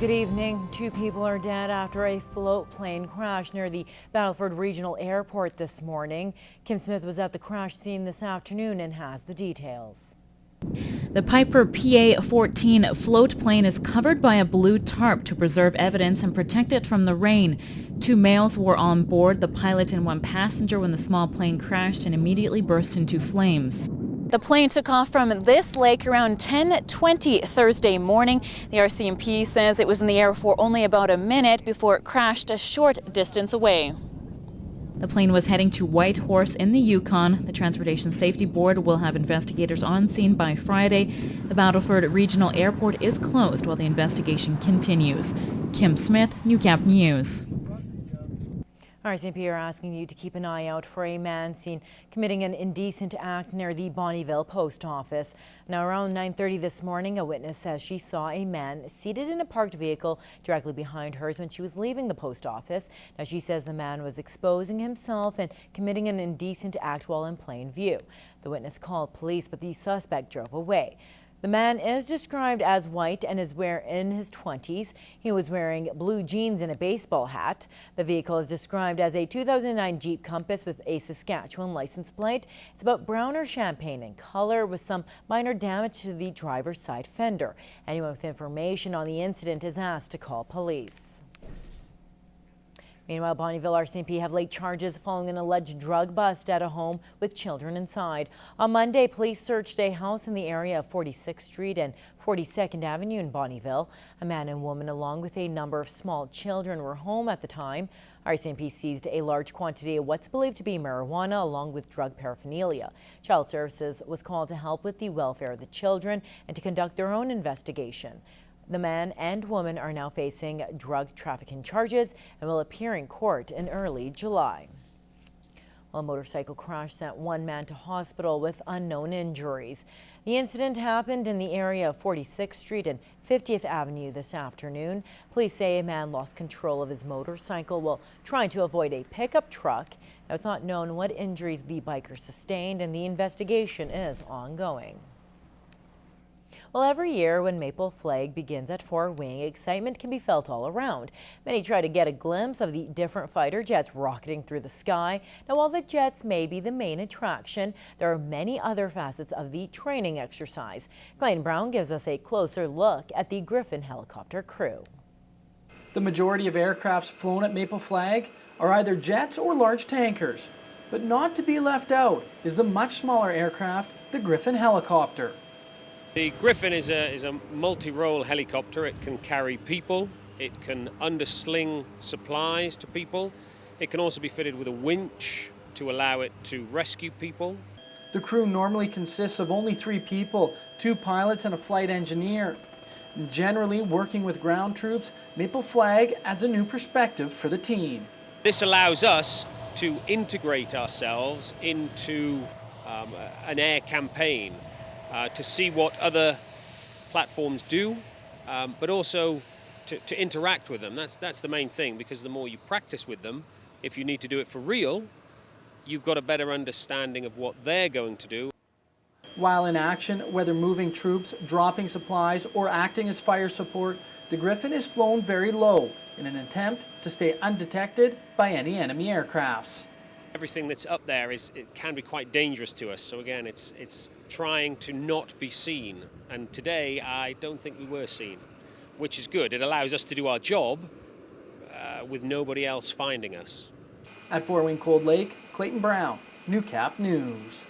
Good evening. 2 people are dead after a float plane crashed near the Battleford Regional Airport this morning. Kim Smith was at the crash scene this afternoon and has the details. The Piper PA-14 float plane is covered by a blue tarp to preserve evidence and protect it from the rain. 2 males were on board, the pilot and 1 passenger, when the small plane crashed and immediately burst into flames. The plane took off from this lake around 10:20 Thursday morning. The RCMP says it was in the air for only about a minute before it crashed a short distance away. The plane was heading to Whitehorse in the Yukon. The Transportation Safety Board will have investigators on scene by Friday. The Battleford Regional Airport is closed while the investigation continues. Kim Smith, Newcap News. RCMP are asking you to keep an eye out for a man seen committing an indecent act near the Bonnyville post office. Now, around 9:30 this morning, a witness says she saw a man seated in a parked vehicle directly behind hers when she was leaving the post office. Now, she says the man was exposing himself and committing an indecent act while in plain view. The witness called police, but the suspect drove away. The man is described as white and is in his 20s. He was wearing blue jeans and a baseball hat. The vehicle is described as a 2009 Jeep Compass with a Saskatchewan license plate. It's about brown or champagne in color with some minor damage to the driver's side fender. Anyone with information on the incident is asked to call police. Meanwhile, Bonnyville RCMP have laid charges following an alleged drug bust at a home with children inside. On Monday, police searched a house in the area of 46th Street and 42nd Avenue in Bonnyville. A man and woman along with a number of small children were home at the time. RCMP seized a large quantity of what's believed to be marijuana along with drug paraphernalia. Child Services was called to help with the welfare of the children and to conduct their own investigation. The man and woman are now facing drug trafficking charges and will appear in court in early July. Well, a motorcycle crash sent 1 man to hospital with unknown injuries. The incident happened in the area of 46th Street and 50th Avenue this afternoon. Police say a man lost control of his motorcycle while trying to avoid a pickup truck. Now, it's not known what injuries the biker sustained, and the investigation is ongoing. Well, every year when Maple Flag begins at Fort Wing, excitement can be felt all around. Many try to get a glimpse of the different fighter jets rocketing through the sky. Now, while the jets may be the main attraction, there are many other facets of the training exercise. Clayton Brown gives us a closer look at the Griffin helicopter crew. The majority of aircrafts flown at Maple Flag are either jets or large tankers. But not to be left out is the much smaller aircraft, the Griffin helicopter. The Griffin is a multi-role helicopter. It can carry people, it can undersling supplies to people, it can also be fitted with a winch to allow it to rescue people. The crew normally consists of only 3 people, 2 pilots and a flight engineer. And generally, working with ground troops, Maple Flag adds a new perspective for the team. This allows us to integrate ourselves into an air campaign. To see what other platforms do, but also to interact with them. That's the main thing, because the more you practice with them, if you need to do it for real, you've got a better understanding of what they're going to do. While in action, whether moving troops, dropping supplies, or acting as fire support, the Griffin is flown very low in an attempt to stay undetected by any enemy aircrafts. Everything that's up there it can be quite dangerous to us. So again, it's trying to not be seen. And today, I don't think we were seen, which is good. It allows us to do our job with nobody else finding us. At Fort Wing Cold Lake, Clayton Brown, Newcap News.